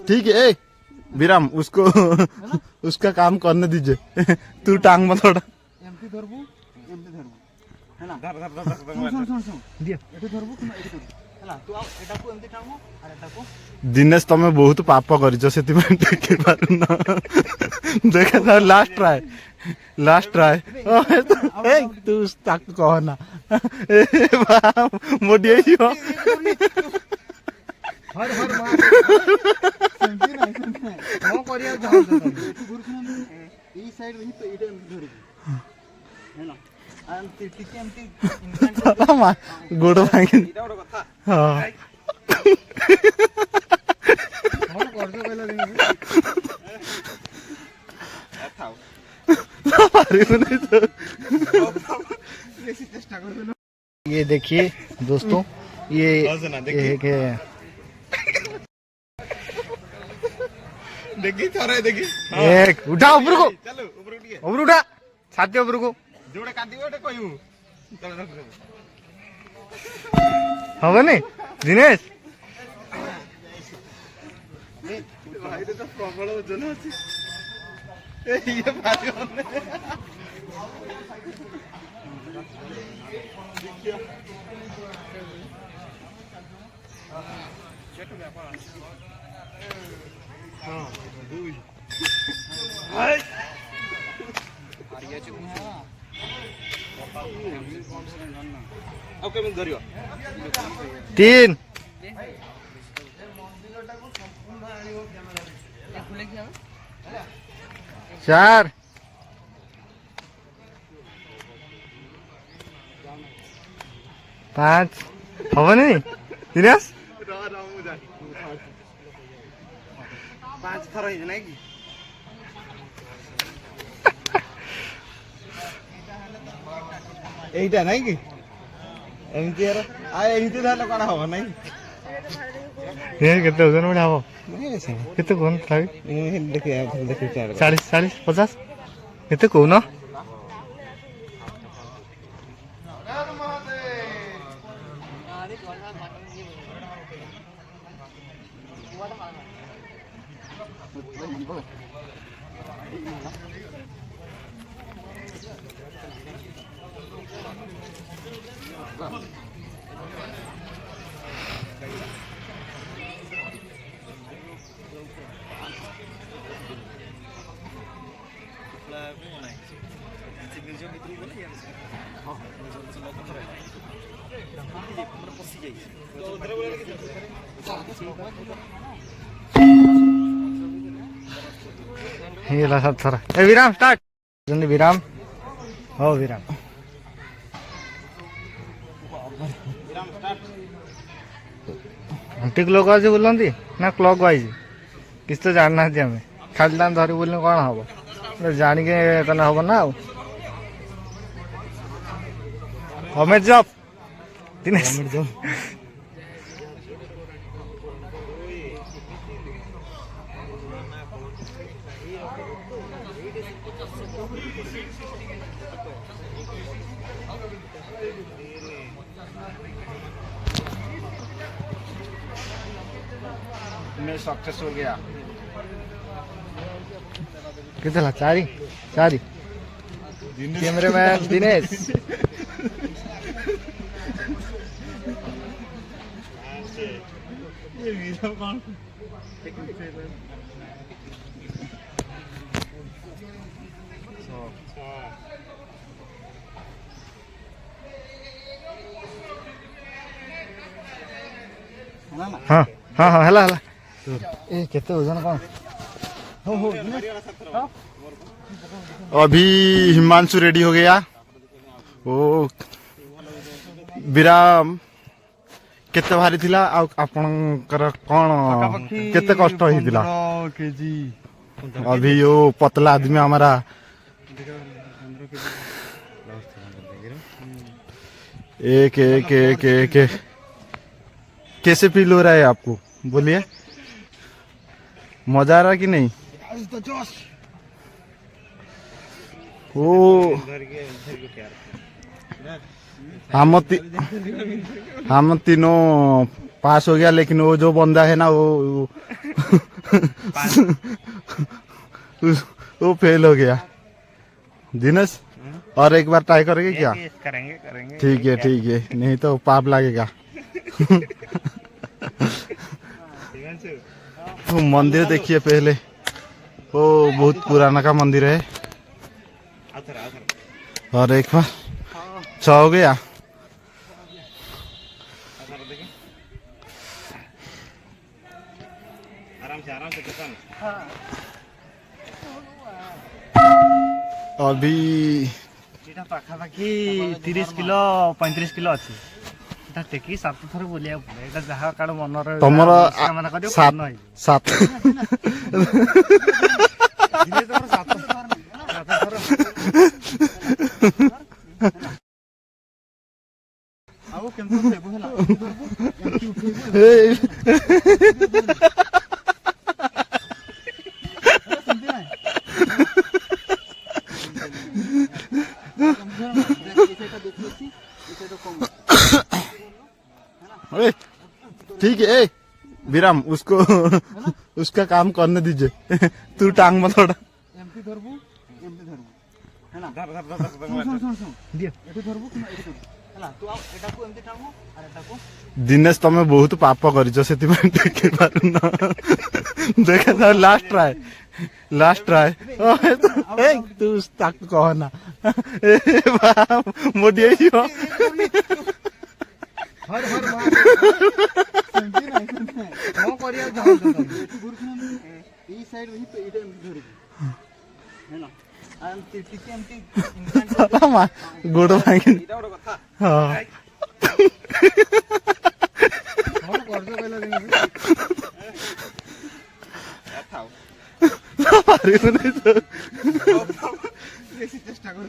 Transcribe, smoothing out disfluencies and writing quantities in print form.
ठीक है विराम उसको उसका काम करने दीजिए तू टांग मत थोड़ा एमटी धरबू हैला धर सुन दिया एठी धरबू तुम एठी धरबू हैला तू आ एटा को एमटी टांगो और एटा को दिनेश तमे बहुत पाप करिछ सेति में टेके पारुना देखा था लास्ट ट्राई ए तू ताक कहना ए मोडी हो हर हर मां सेमती नहीं कौन करिया जाऊ एठी गुरुखना ई साइड रही तो एटा एमटी धरबू हैला आंती टिके एमटी दादा मा गोड़ भांगी एटा ओड कथा हां कौन करजो कहला देबे थाओ ये देखिए दोस्तों ये के देखी थोड़े देखी एक उठा ऊपर को चलो ऊपर उठिए ऊपर उठा छाती ऊपर को जोड़े काटी ओटे कहू हवा नहीं दिनेश भाई तो प्रबल वजन ଅଛି ये भारी होने हां दुई हाय आरिया छु ओके मैं धरियो 3 4 5 हवा नहीं दिनेश पांच थर है नहीं कि एटा नहीं कि एमती यार आ एमती धाले कोन हो नहीं ये कितने वजन में आबो नहीं ऐसे कितने कोन थाई देखिए 40 40 50 कितने को ना ये ला सब थरा ए विराम स्टार्ट जल्दी विराम हो विराम घंटी क्लॉक वाइज बोलती ना क्लॉक वाइज किस तो जानना है हमें खाली दान धरी बोलने कौन हम जानिके कने हम ना गवर्नमेंट जॉब दिनेश मैं सक्सेस हो गया कितना चारी चारी कैमरामैन दिनेश ये वीडियो कौन हाँ हाँ हाँ हला हला ए केते वजन कौन हो अभी हिमांशु रेडी हो गया ओ विराम केते भारी थिला आपणकर कोन केते कष्ट होइतिला केजी अभी यो पतला आदमी हमारा एक एक एक एक कैसे फील हो रहा है आपको, बोलिए। मजा आ रहा है कि नहीं? ओ हम तीनों पास हो गया, लेकिन वो जो बंदा है ना वो वो फेल हो गया। दिनेश और एक बार ट्राई करेंगे क्या? करेंगे करेंगे। ठीक है, नहीं तो पाप लगेगा। वो मंदिर देखिए पहले, वो बहुत पुराना का मंदिर है। और एक बार अच्छा हो गया। आराम से किसान। अभी ଏଇଟା ପାଖାପାଖି 30 କିଲୋ 35 କିଲୋ ଅଛି। ଏଟା ଟେକି 7 ଥର ବୁଲିବାକୁ ପଡେ। ଏଟା ଯାହା କାରଣ ମନରେ ତମର କାମନା କରିବ ସାତ ପୂର୍ଣ୍ଣ ହେଇଯିବ। ସାତ ଦିନେ ତମର 7 ଥର ଆଉ କେମିତି ଉଠେଇବୁ ହେଲା ଏମିତି ଉଠେଇବୁ ଏ, ସେମିତି ନାହିଁ ସେଇଟା ଦେଖିଛି ସେଇଟା କମ ए, ठीक है। ए, विराम उसको उसका काम करने दीजिए। तू टांग मत थोड़ा। ଏମିତି ଧରବୁ ହେଲା ଧର ଶୁଣ ଦିଅ ଏଠି ଧରବୁ କିମ୍ବା ଏଠି ଧରବୁ ହେଲା ତୁ ଆଉ ଏଟାକୁ ଏମିତି ଟାଣୁ ଆର ଏଟାକୁ दिनेश तमे बहुत पाप करिଛ ସେଥିପାଇଁ ଟେକି ପାରୁନ। ଦେଖା ଯାଉ ଲାଷ୍ଟ ट्राई ए तू ତାକୁ କହନା। ଏ ମୋଡି ହେଇଯିବ। ହର ହର ସେମିତି ନାହିଁ କଣ କରିବାକୁ ଚାହୁଁଛ ତମେ? ଏଠି ଗୁରୁଖୁଣା ଏଇ ସାଇଡ୍ ହିଁ ଏଇଟା ଏମିତି ଧରିବୁ ହେଲା ଆଉ ଟିକେ ଏମିତି ମା ଗୋଡ ଭାଙ୍ଗି। ଏଇଟା ଗୋଟେ କଥା। ହଁ କଣ କରୁଛ କହିଲ ଦେଖି ଥାଉ। ପାରିବୁନି ତ। ବେଶୀ ଚେଷ୍ଟା କରୁ